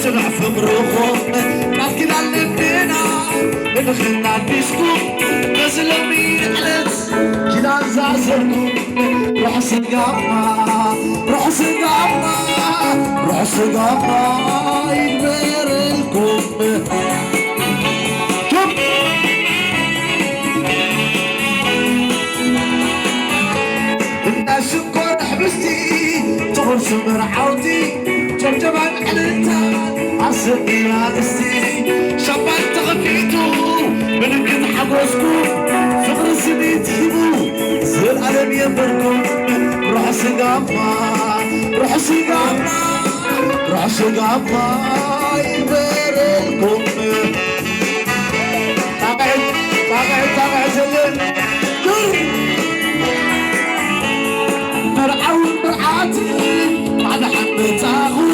نتبع في غروقهم لكن علمنا نخلنا نبيسكم بس لو مين حلت كده نزعزركم روح سقامنا روح سقامنا روح سقامنا يكبر لكم الناس الكل حبستي تغرس مرعوتي جبجبان علنتان عصرني يا دستي شبان تغفيتو من كد حبوسكو فقر السنين تجيبو زر العالم ينبركم روح سقامنا روح سقامنا روح سقامنا يبرلكم تابع زلن مرعون مرعاتي بعد حبتاغو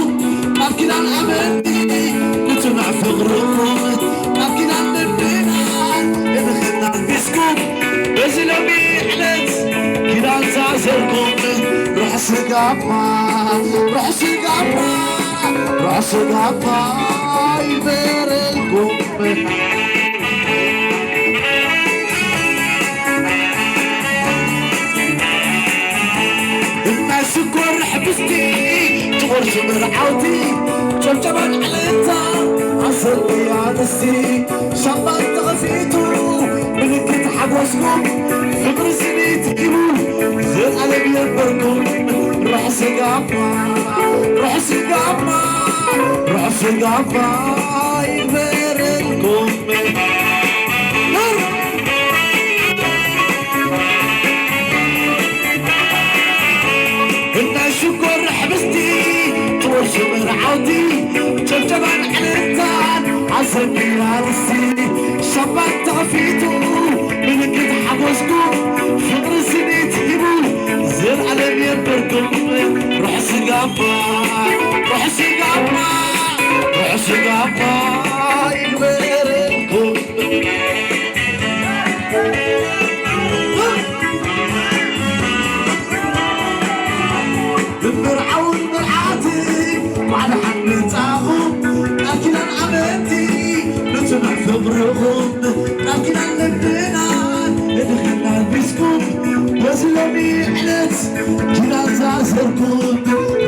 لكن الأمني نتمع في غروب لكن النبينا نخلنا نبيسكم بس لو بيحلت كده نزعزركم روح سقامنا روح سقامنا روح سقامنا يبرلكم الناس الكل حبستي تغرس مرعوتي جبجبان علنتان عصرني يا دستي شبان تغفيتو من كنت حبوسكم فقر السنين تجيبو زر العالم ينبركم روح سقامنا روح سقامنا روح سقامنا يبرلكم الناس الكل حبستي تورش مرعوتي جبجبان علنتان عصرني يا دستي شبان تغفيتو من كنت حبوسكم فقر السنين تجيبو زر العالم ينبركم روح سقامنا روح سقامنا روح سقامنا يكبرلكم مرعون مرعاتي بعد حبتاغم لكن العملتي نتبع في غروقهم لكن علمنا ندخلنا نبيسكم بس لو بيحلت كده نزعزركم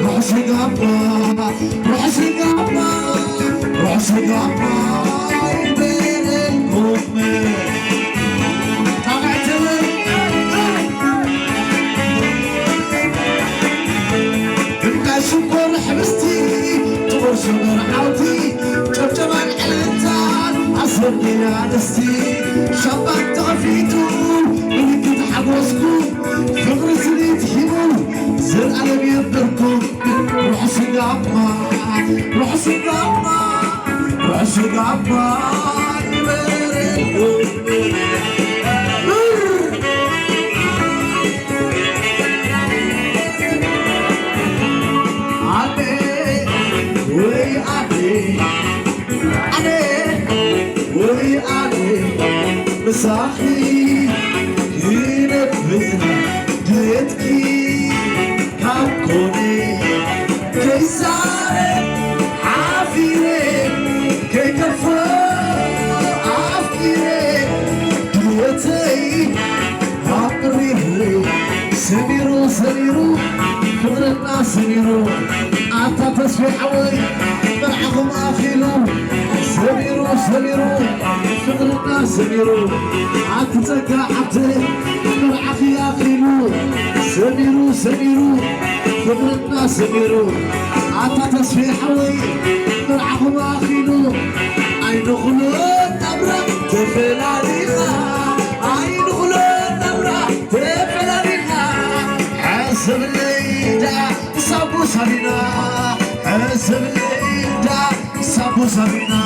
روح سقامنا روح سقامنا روح سقامنا يبرلكم شكر حبستي تغرس مرعوتي جبجبان علنتان عصرني يا دستي شبان تغفيتو من كنت حبوسكم فقر السنين تجيبو زر العالم ينبركم روح سقامنا روح سقامنا روح سقامنا يبرلكم مساحي ينبهنا جيتكي هاكوني كيساري عافيري كي كفو عافيري جيتي هاكريري سميرو سميرو فضلنا سميرو عطا تسبيح عوي مرعهم آخيلو سميرو سميرو فضلنا سميرو عطتك عطي مرعخي آخيلو سميرو سميرو فضلنا سميرو عطا تسبيح عوي مرعهم آخيلو عين غلون نبرة تفل عليها عين غلون نبرة تفل عليها حسب الليلة صابو صابينا حسب الليلة صابو صابينا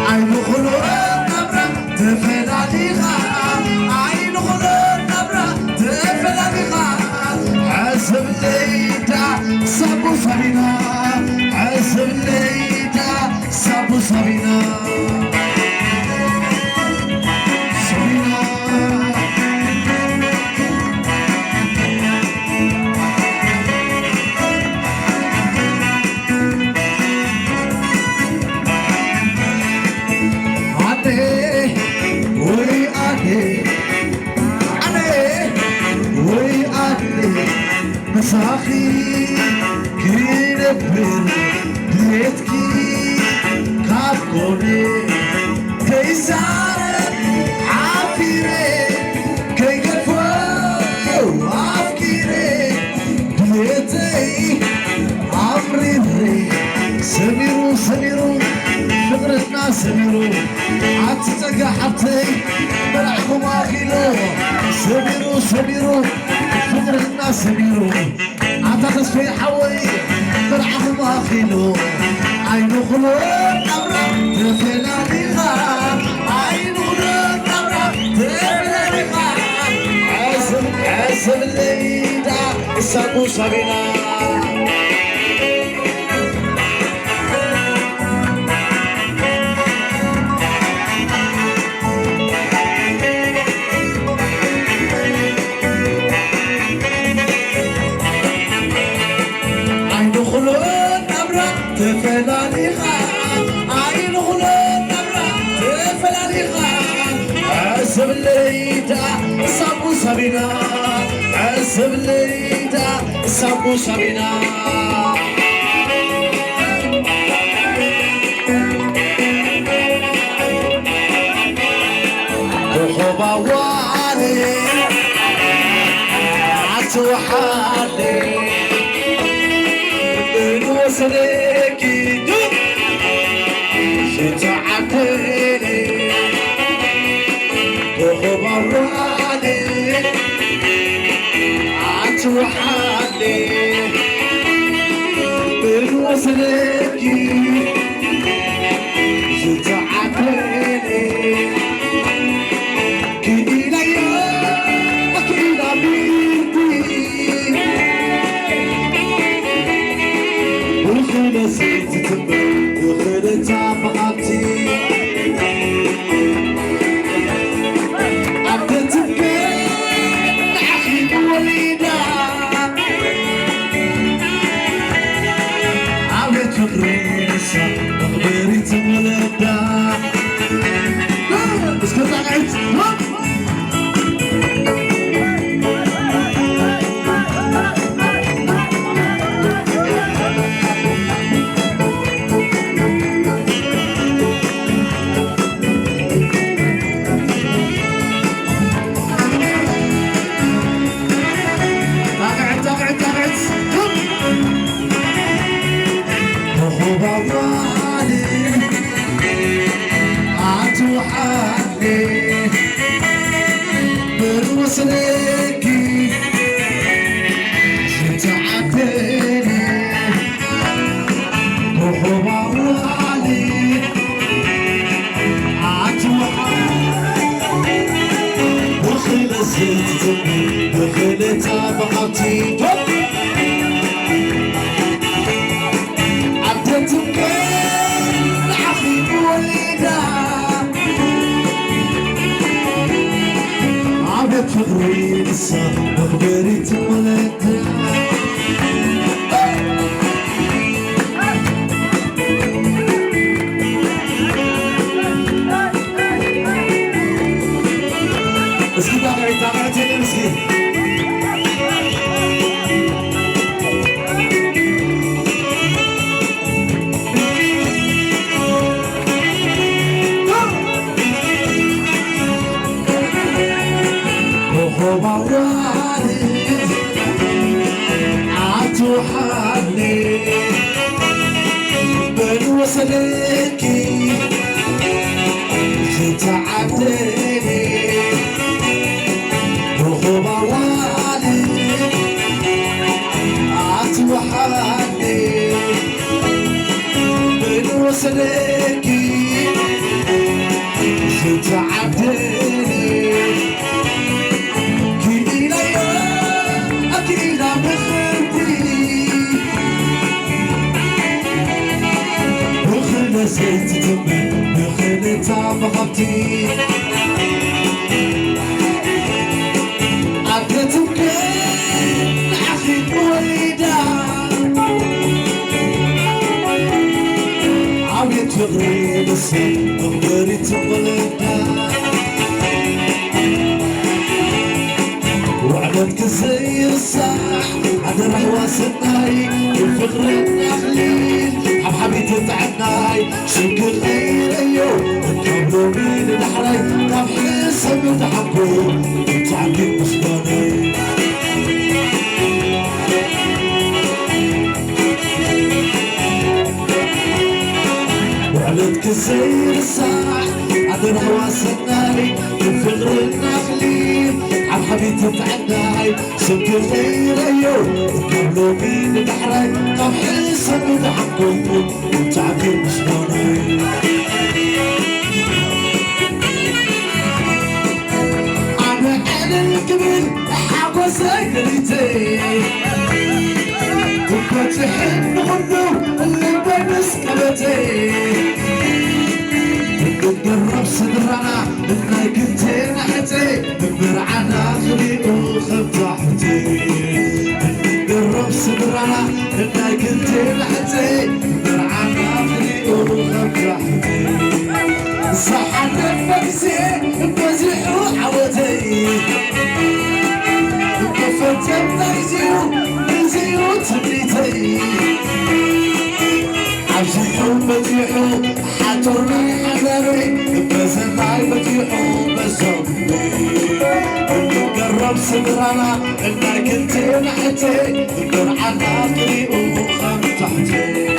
عين غلون نبرة تفل عليها عين غلون نبرة تفل عليها حسب الليلة صابو صابينا حسب الليلة سابو سابينا سابينا عدي وي عدي عدي وي عدي مساخي كيربر بيتكي كابكوني كيسار عافيري كيكفو عافكيري بيتي عمري سميرو سميرو فقرتنا سميرو عتتقى حبتي بلعكم اخيلو سميرو سميرو فقرتنا سميرو عتقص في حوي بلعكم اخيلو عينو خلون نبرة تفلاني غاب عينو خلون نبرة تفلاني غاب عزم الليلة السابو سابينا تفلاني غاب عينو خلون نبرة تفلاني غاب عزم الليلة السابو سابينا عزم الليلة السابو سابينا وخوبا وعلي عتوحالي من وصلك تعبتني وخبراني عتوحالي من وصلك تعبتني كينا يا كينا بيتي وخنا زيت تبع وخنا تعبتي مقبري تمولدا بس كنت قاعد وصلكي تعبتني وخبراني عتوحالي وخلصت دخلت طبقتي عدتك العخيم وليدا عبت فقري لسه مقبري تمولد مسكين تابعتني مسكين وخبراني عتوحالي من وصلكي تعبتني وخبراني عتوحالي من وصلكي تعبتني زيت زي الصح هذا الهوى سناي الفقر النخلين حبحبي تتعناي شوك الليل ايو قبلو مين الحري طب حسب تحكو تعبي مصداني وعلتك زي الصح هذا الهوى سناي الفقر النخلين حبحبي تتعناي شوك الليل ايو قبلو مين الحري طب حسب تحكو تعبي مصداني القبل حاول سكرتي وفتح الغنو اللي بين سكبتي تقرب صدرنا انك انت نحتي تكبر عن اخري وخف تحتي تقرب صدرنا انك انت نحتي تكبر عن اخري وخف تحتي صحت نفسي بمزح وحوتي وكفتت نزيو تبريتي عجيحو مديحو حاتورني حذري بزناي مديحو بزومي نقرب صدرنا انك انت نحتي تكبر عن اخري وخف تحتي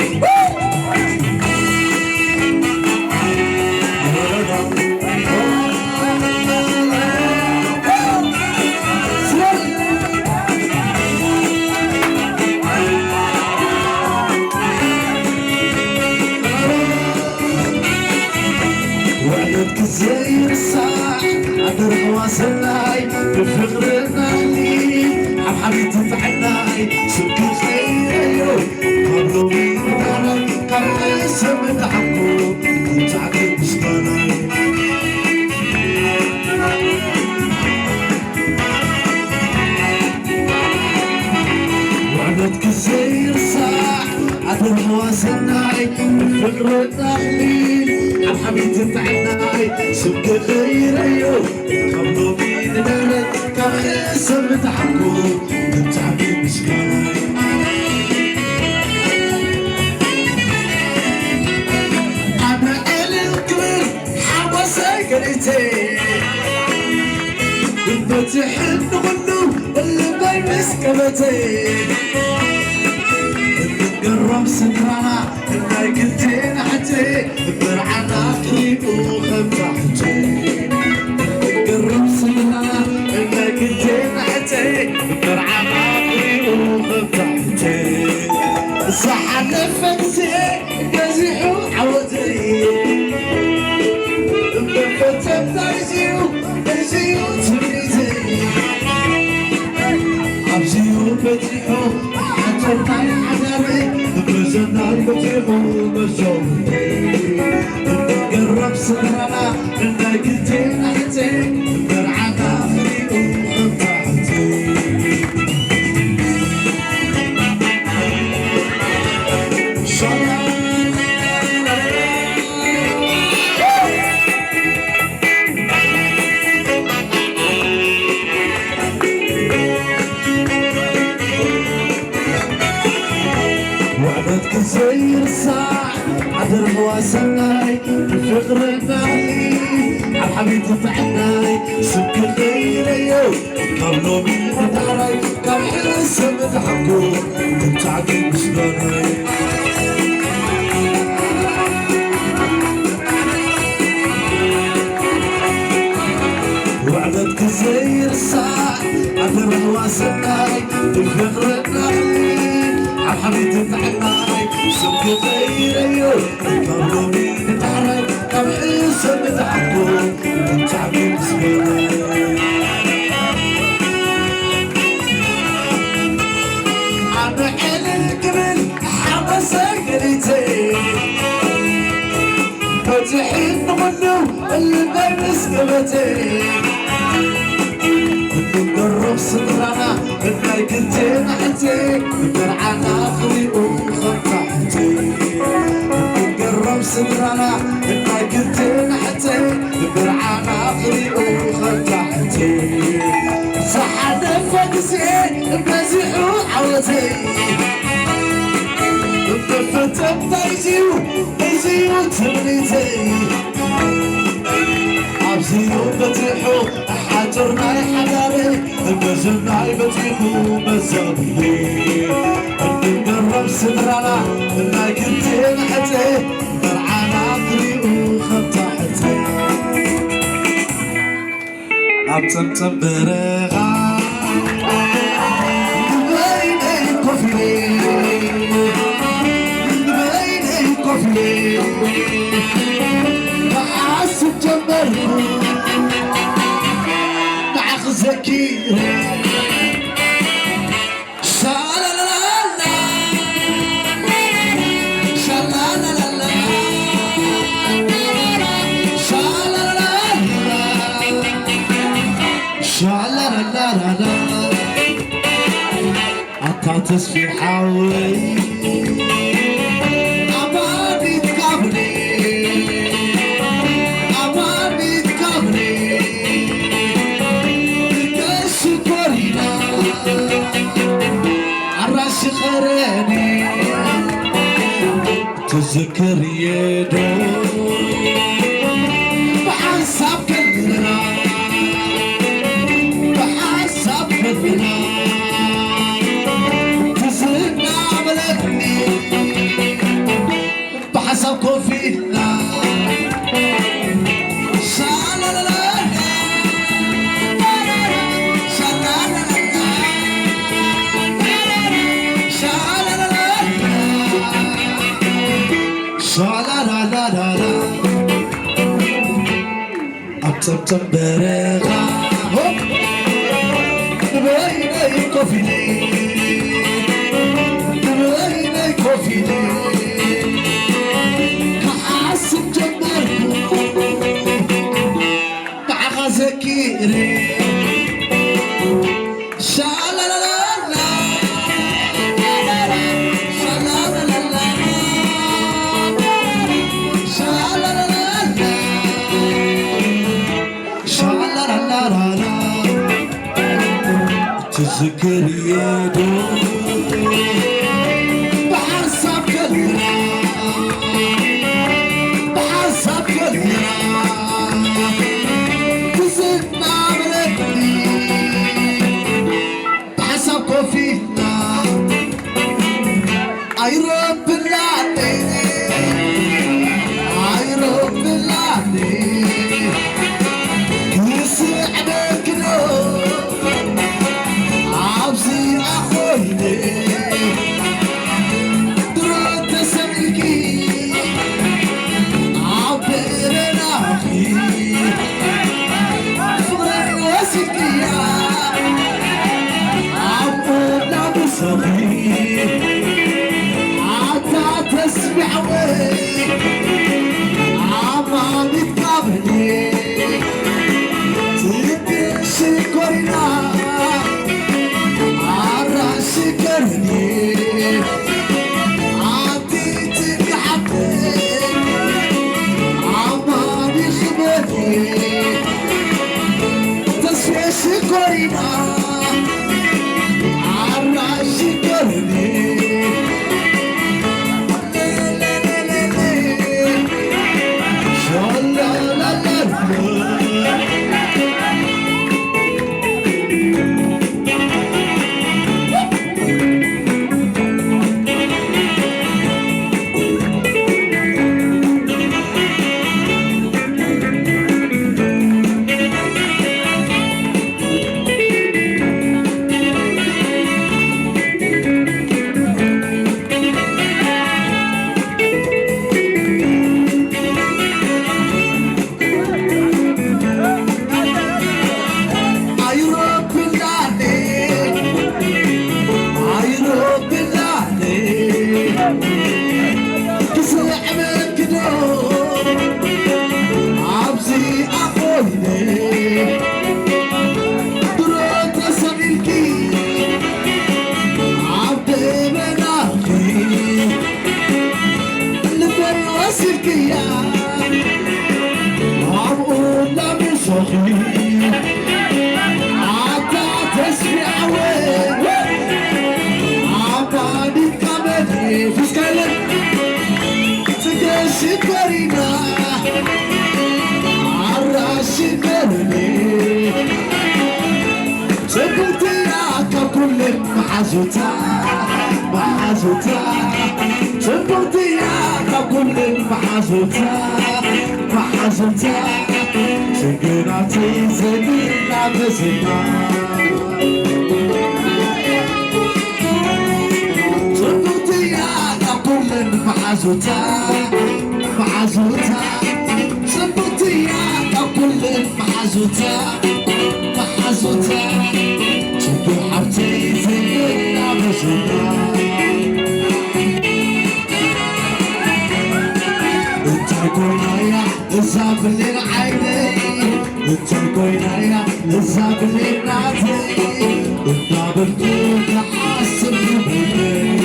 زي الصح عبر حواسناي بالفقر النهلي حبحبي تفعناي سلك الخير ايو قبلو مين دارك قبل اسم دعمو تعقيد مصطناي وعدتك زي الصح عبر حواسناي بالفقر النهلي حبحبي تفعناي سلك الخير ايو قبلو مين دارك قبل اسم دعمو تعقيد مصطناي سكرتي بفتح الغنو اللي بين سكبتي نقرب صدرنا انك انت نحتي تكبر عن اخري وخف تحتي نقرب صدرنا انك انت نحتي تكبر عن اخري وخف تحتي صح نفسي مزح وحوتي تبتزيو تبريزي عبزيو بتيحو حتى الطاي حذري بزناي بتيحو بزومي نقرب صدرنا انك انت نحتي تكبر عن اخري وخف تحتي وعدتك زي الصح عبر حواسناي الفقر النهلي حبحبي تفعناي سلك الليل ايو قبلو مين داري قبل اسم دعمو تعقيد مصداني وعدتك زي الصح عبر حواسناي الفقر النهلي حبحبي تفعناي سلك الخير ايو قبلو مين داري قبل اسم دعمو تعقيد مصداني انا القبل حاول سكرتي فتح الغنو اللي بين سكبتي نقرب صدرنا انك انت نحتي تكبر عن اخري وخف تحتي نقرب صدرنا انك انت نحتي تكبر عن اخري وخف تحتي صح نفك زين بزحو عوزي بفتم تيزيو تمنيتي عبزيو بتحو حاجرنا حبابي بزلنا بتحو مزابي نقرب صدرنا لا كنت نحتي درعانا طريقو خطحتي عبتم برغا بيني كفلي بحاسب جمركو مع خزكير شالالالا شالالالا شالالالا عطاتس في حاوي خراني تذكر يدو بحسب كلنا بحسب كلنا تزرنا عملتني بحسب كوفينا عبتم برغا بيني كوفيلي بيني كوفيلي حاسب جمركو مع غزكيري شالالالا تذكر يدو بحسب كلنا بحسب كلنا تزدنا عملتني بحسب كوفينا اي رب العالمين اي رب العالمين يسعدك عبزي أخويني درد سميكي عبرنا أخي فرح وسكيا عبونا بصغي عتا تسمع وي عمامي تقابلي تدشي كورنا سكرني عطيتك حبيت عماني خبرني تسوي سكرنا عرا سكرني عطا تسبي عوين عبادي كمدي في سكالك تقاسي كورينا عراسي كوريني سبوتي يا كل محزوتا محزوتا سبوتي يا كل محزوتا محزوتا سكناتي سكنا بسنا سبوتي يا كل محزوتا محزوتا سبوتي يا كل محزوتا محزوتا سكناتي سكنا بسنا الزاب اللي عيني انت الكوينايا الزاب اللي ناتي انت بالكون حاسب بيني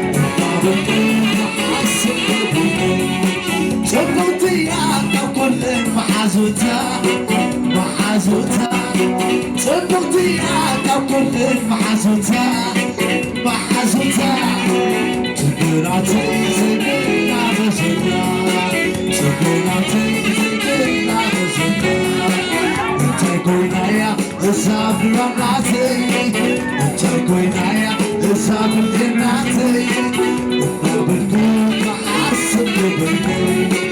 انت بالكون حاسب بيني شبوتي يا كل محازوتا محازوتا شبوتي يا كل محازوتا محازوتا تقراتي زينا بزينا سكناتي سكنا بسكنا انت كوينايا الزاب رملاتي انت كوينايا الزاب الجناتي انت بالكون محاسب بيني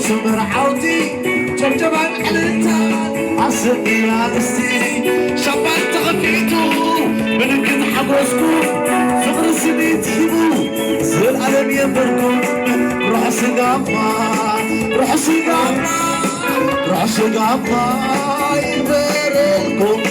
سمر عودي جبجبان حلتان عصرني يا نستي شبان تغنيتو من كن حبوسكو فقر سنين تجيبو زي العالم ينبركم روح سقاما روح سقاما روح سقاما ينبركم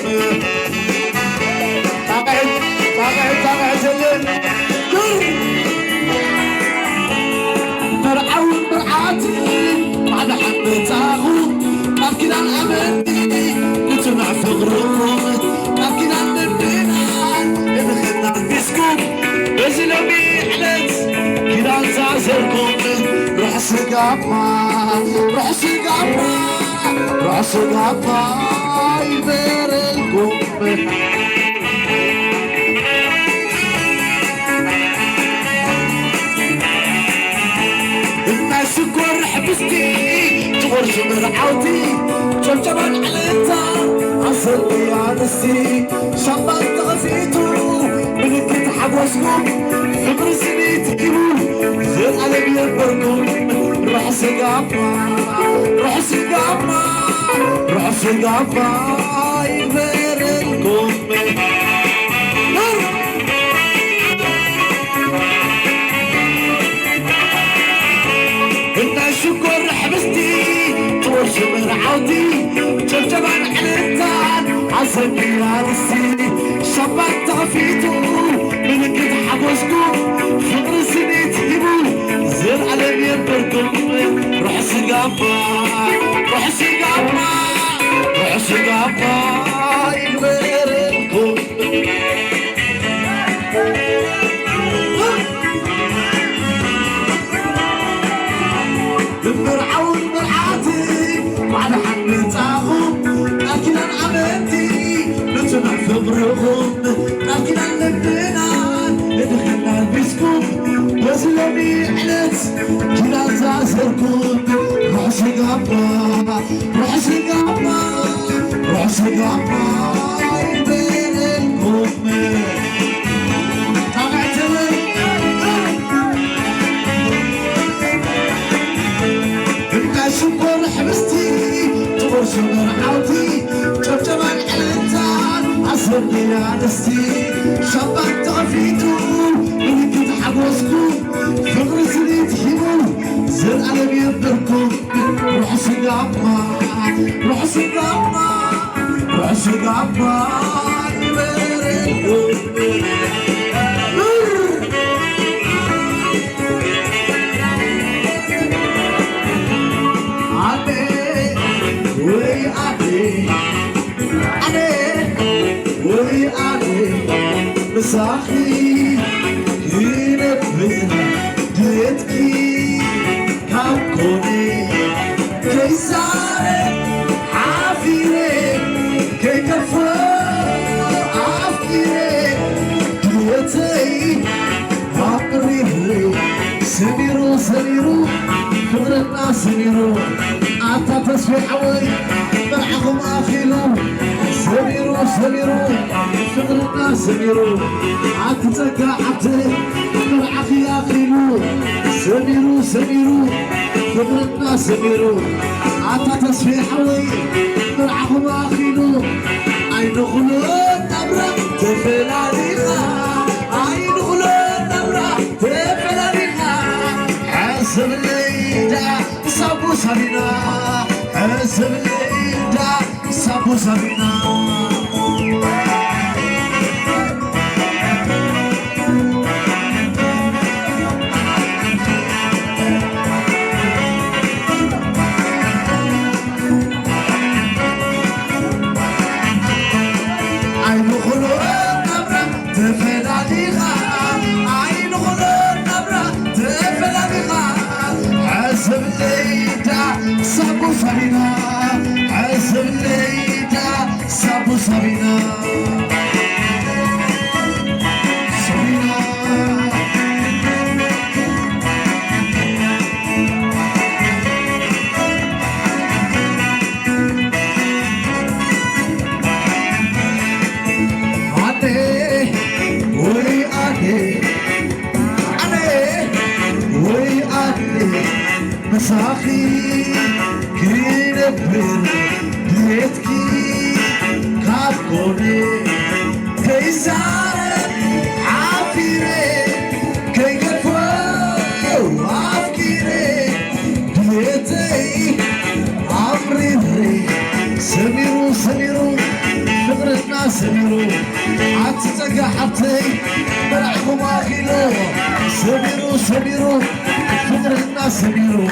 وزلمي حلت كده نزازركم روح سقاما روح سقاما روح سقاما يبيرلكم الناس كل حبستي تغرش من عودي جبجبان على انت عصرني يا نسي شبان تغفيتو من كنت حبوسكم فكر سنيت كيبو زين على بيبركم روح سقاما روح سقاما روح سقاما يبيرلكم شكر حبستي طوش من عودي جبجبان حلتان عصبي يا نسي شبان تغفيتو من كنت حبوسكم فقر سنيت يبو زين على بيبركم روح سقاما روح سقاما روح سقاما يبيرلكم فرعون مرعاتي وعلى حمل تاخم لكن عملتي نتنع في برغم لكن اللبنان دخلنا البسكم وزلمي علت كنا زازركم روح سقاما روح سقاما روح سقاما يبينكم شكر حبستي تغرش من عودي جبجبان علنتان عصرني يا نستي شبان تغفيتو من كنت حبوسكم فقر سنيت حبو زر على بيبركم روح سقاما روح سقاما روح سقاما يبيرلكم مساحي ينبهنا جيتكي كابكوني كيسارك عافيرك كي كفر عافيرك جيتي عقريبري سميرو سميرو فضل الناس سميرو عطا تسبيح عوي مرحكم آخيلو سميرو سميرو فضل الناس سميرو عطتك عبتي مرحك يا خيلو سميرو سميرو فضل الناس سميرو عطا تسبيح عوي مرحكم آخيلو عين خلود نبرة تفلاليها عين خلود نبرة تفلاليها حسب الليلة صابو سبينا حسب الليلة صابو سبينا عين خلود نبرة تفلاليها عين خلود نبرة تفلاليها حسب الليلة صابو سبينا حسب الليلة صابو سبينا سبينا عليه وي عليه عليه وي عليه مساخي كينبر بيتكي كابكوني كيسارك عافيرك كي كفو عافكيرك بيتي عمري بري سميرو سميرو فقرتنا سميرو عطتك حطي مرعكم آخيلو سميرو سميرو فقرتنا سميرو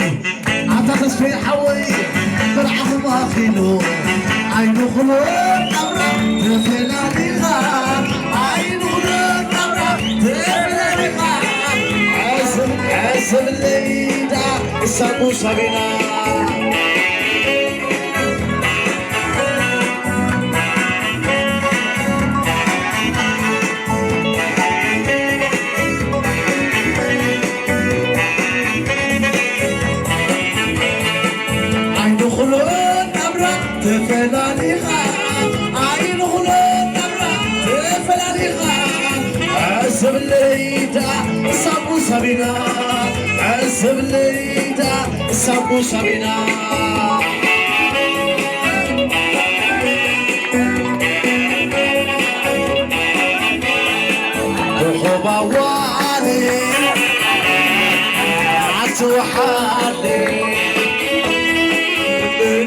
عطا تصفي حوي مرعكم آخيلو عين خلود نبرة تفلاليها عين خلود نبرة تفلاليها سابو سابينا عين خلون نبرة تفلاليها عين خلون نبرة تفلاليها عزب الليتا سابو سابينا عزب الليتا سابو سابينا وخوبا وعلي عتوحالي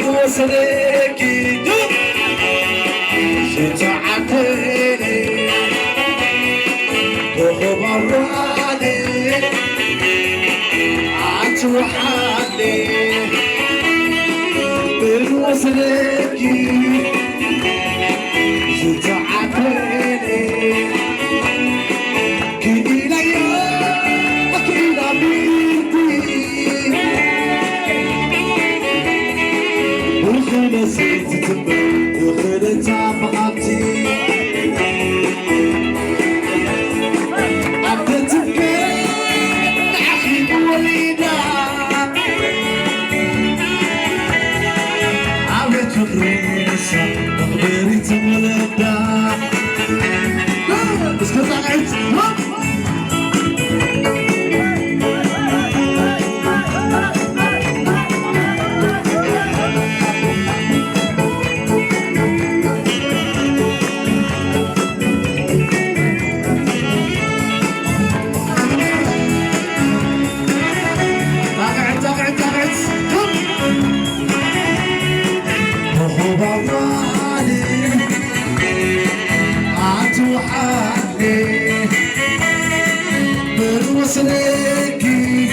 وصلكي دوب شتعتني وخوبا وعلي عتوحالي بالوصلكي شتعتني كينا يا كينا بيتي وخنا زيت تبع وخنا تعبتي عبدتك العخيم وليدا عبدت فخري نسا مخبري تولدا بس كنت عقعت وصلكي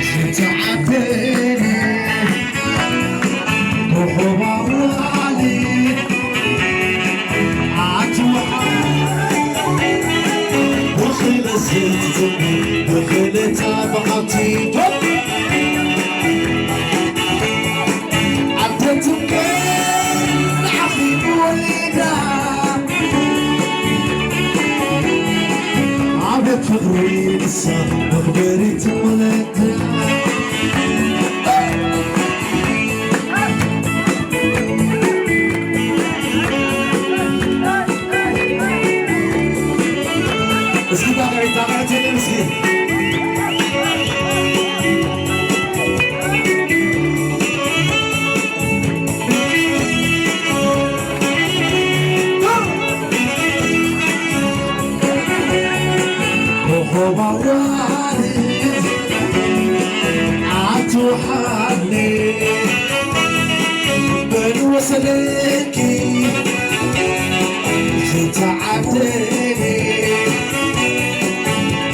شتعبني وحوار علي عتوحالي وخيل زيت تبني وخيل تبقتي عبدتك العخيم وليدا عبد فخري لسه مخبري تولد مسكين تابعتني مسكين وبوالي عتوحالي بين وصلكي شتعبتني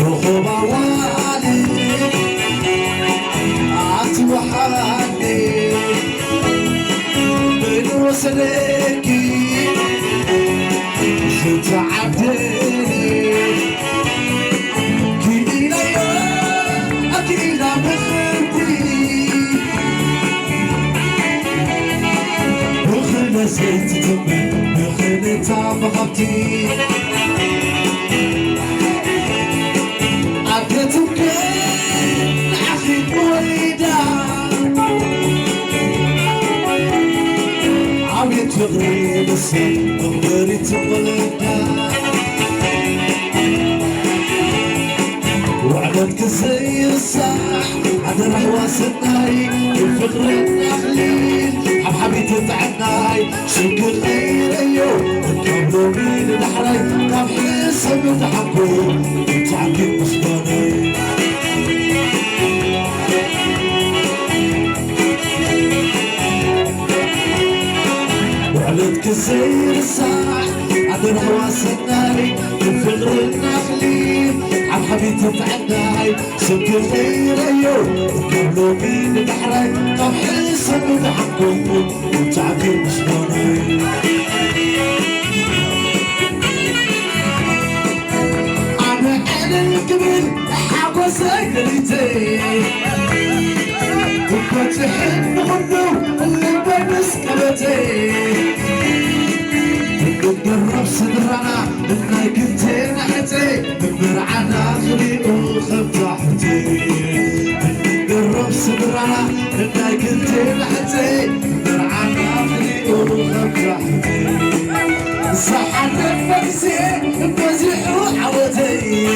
وبوالي عتوحالي بين وصلكي شتعبتني زيت تبني بخيل تعبتي عبدتك العخيم وليدا عبيت فغري بسي مخبري تولدا وعدتك زي الصاح عدل حواسناي الفقر النخليل حبحبي تتعناي شوك الغير ايو الكابلو مين الحراي قام حسب تحكو تعكي مصداني وعدتك زي الصاح عدل حواسناي الفقر النخليل حبحبي تتعناي شوك الغير ايو الكابلو مين الحراي قام حسب تحكو تعكي مصداني أنا الكبير حاول ساقريتي وفتحن غنو اللي بين سكبتي نقرب صدرنا انك انتي نحتي نمر على اخري وخب تحتي نقرب صدرنا انك انتي نحتي نمر على اخري وخب تحتي صح نفسي بزيح وعودي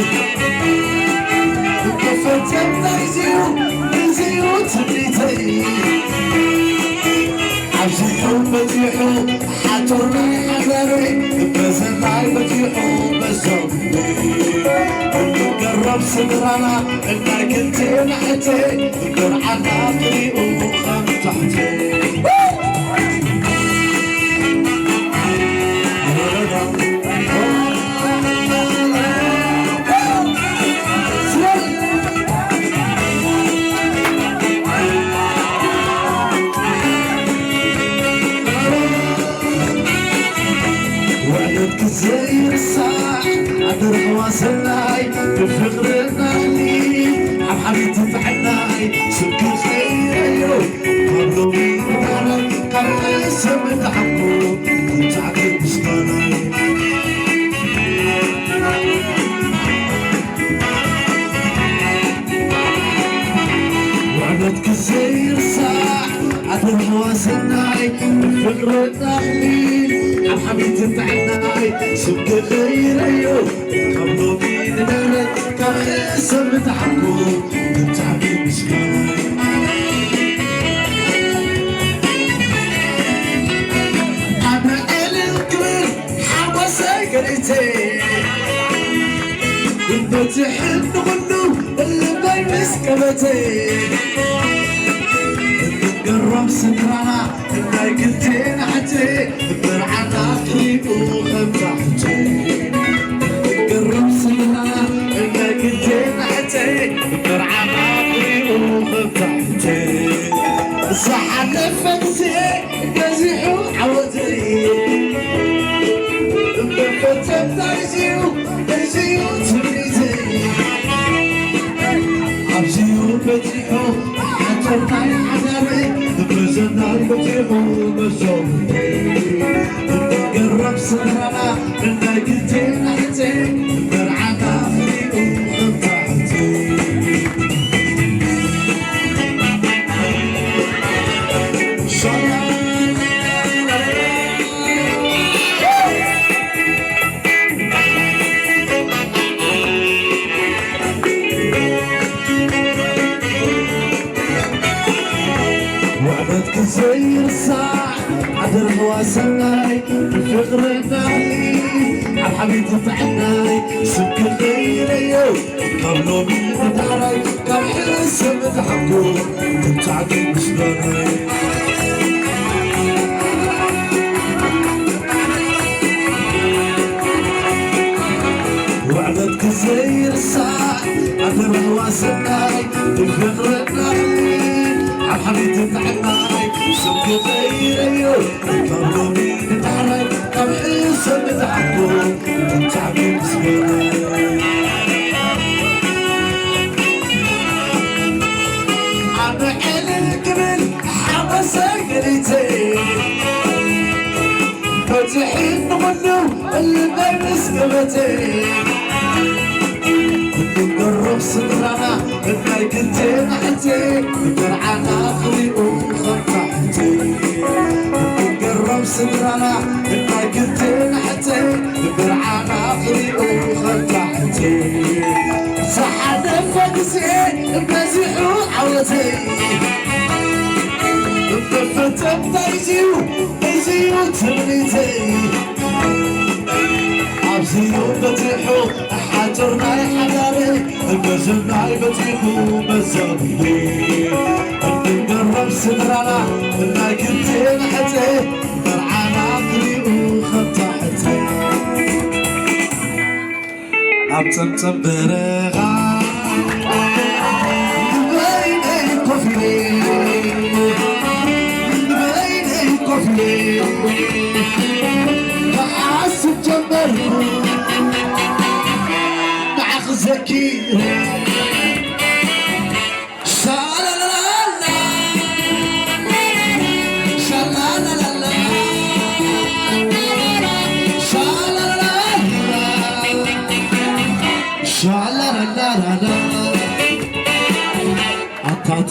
كفتم نزيو تبنيتي عبزيحو بزيحو حاترني حذري بزناي بزيحو بزوبي نقرب صدرنا انك انتي نحتي نقر على طريق وخم تحتي زي الصاح عبر حواسناي بفقر النخلي عم حبيبتي تحناي سبك خيريو قبلو مين دارك قبل اسم تعبو تعبت بسطاناي وعدتك زي الصاح عبر حواسناي بفقر النخلي عم حبيبتي تحناي سبك خيريو قبلو مين دارك قبل اسم تعبو تعبت بسطاناي ساقريتي بتحن غنو اللي بين سكبتي نقرب صدرنا انك انتي نحتي نقر على اخري وخم تحتي نقرب صدرنا انك انتي نحتي نقر على اخري وخم تحتي صح نفسي بزيحو عودي فتم نزيو تبنيتي عبزيو بزيحو حاترناي حذري بزناي بزيحو بزوبي نقرب صدرنا انك انتي نحتي نقر على اخري وخم تحتي وعدتك زي الصاح عبر حواسناي بفقر النخلي عم حبيبتي تحناي سبك خيريو قبلو مين دارك قبل اسم تحبو تعبت بسطاناي وعدتك زي الصاح عبر حواسناي بفقر النخلي عم حبيبتي تحناي سبك خيريو قبلو مين دارك قبل اسم تحبو تعبت بسطاناي عم حلك من حما ساقريتي فتحين غنو اللي بين سكبتي نقرب صدرنا انك انتي نحتي نقر على اخري وخم تحتي نقرب صدرنا انك انتي نحتي نقر على اخري وخم تحتي صح نفسي بزيحو عودي فتم نزيو تبنيتي عبزيو بزيحو حاترناي حذري بزناي بزيحو بزوبي نقرب صدرنا انك انتي نحتي نقر على اخري وخم تحتي عبتمتم برغا بين قفلي بين قفلي حاسب جمر مع زكي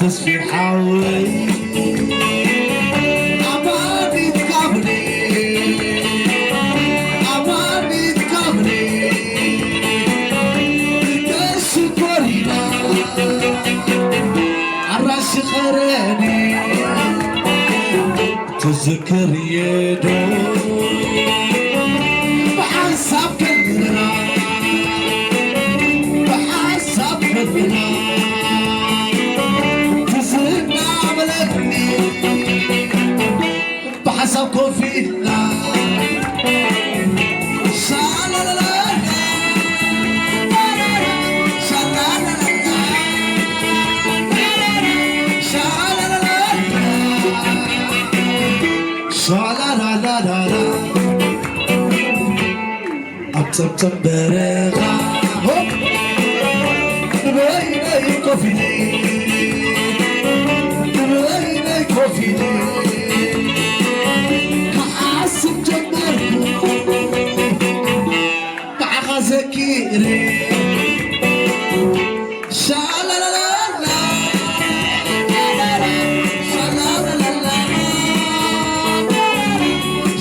تسفي حاوي أماني تقابلي أماني تقابلي تشكرينا عراش خيراني تذكر يدو بحسب كلنا بحسب كلنا تزرنا عملتني بحسب كوفينا تم برغا هوب بين كوفيني بين كوفيني حاسب جمر مع غزكيري شالا لا لا لا شالا لا لا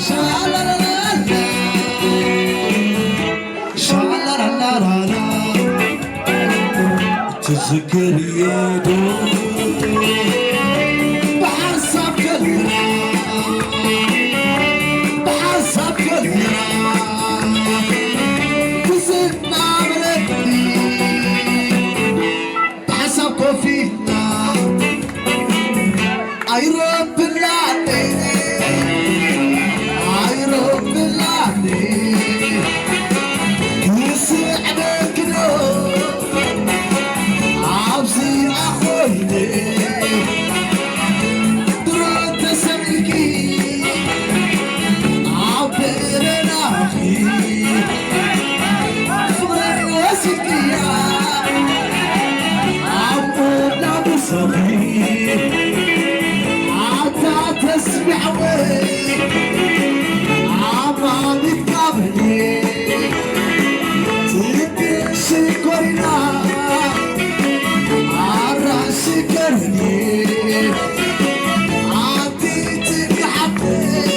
شالا لا تذكر يدو بحسب كلنا بحسب كلنا تزدنا عملتني بحسب كوفينا أي رب العالمين أي رب العالمين يسعدك نور عبزي أخويني درات سملكي عبرنا أخي فضل وسكيا عبونا بصغي عطا تسبح وي عمامي قبلي شكرنا عراشكرني عطيتك حبك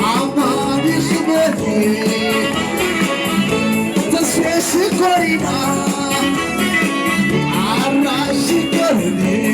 عمامي خبرني تصفي شكرنا عراشكرني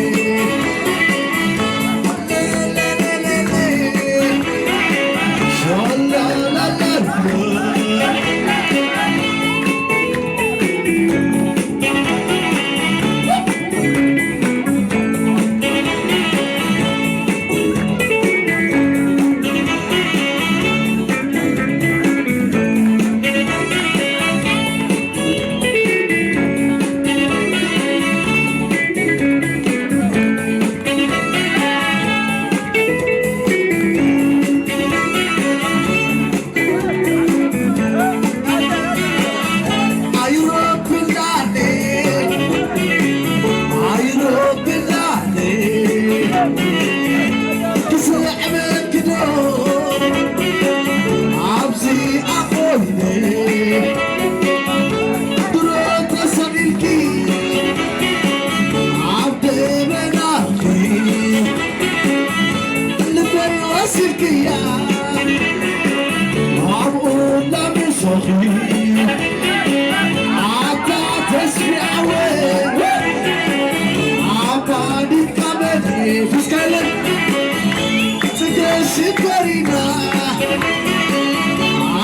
شكرنا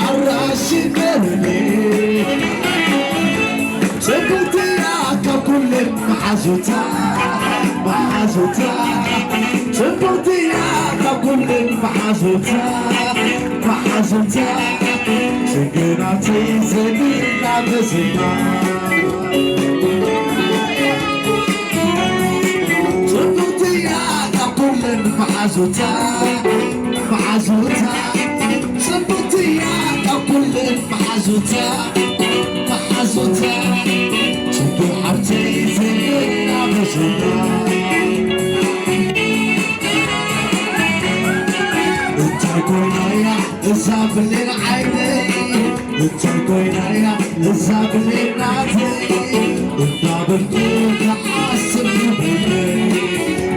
عراشكرني تبطيعك كل محزوتا محزوتا تبطيعك كل محزوتا محزوتا سكناتي زمينا بزنا تبطيعك كل محزوتا محزوتا صبتياك كل محزوتا محزوتا تبي حرتي زينا بزنا انت كل يا زاب للعيني تلقينا الزابلين ناتي الطابلتون حاسب بيني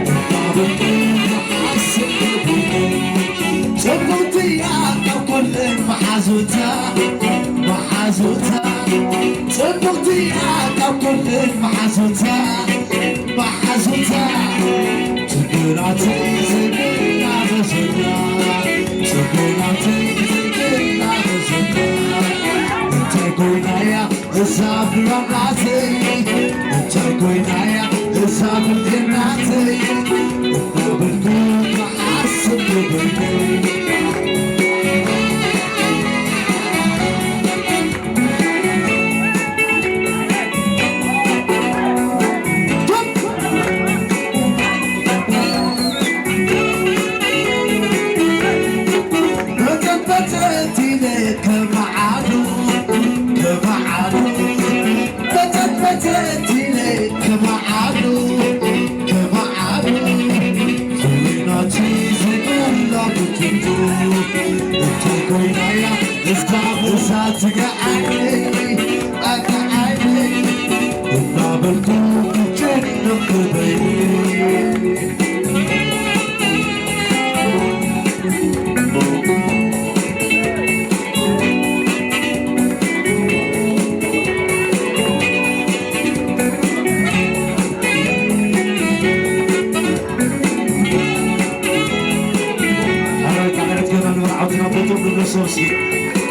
الطابلتون حاسب بيني شبوتي يا كل محازوتا محازوتا شبوتي يا كل محازوتا محازوتا تقراتي زبنا بزنا تقراتي زبنا بزنا تقوينايا الزاب رملاتي تقوينايا الزاب الجناتي بالكون محاسب بيني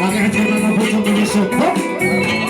Kami akan menabur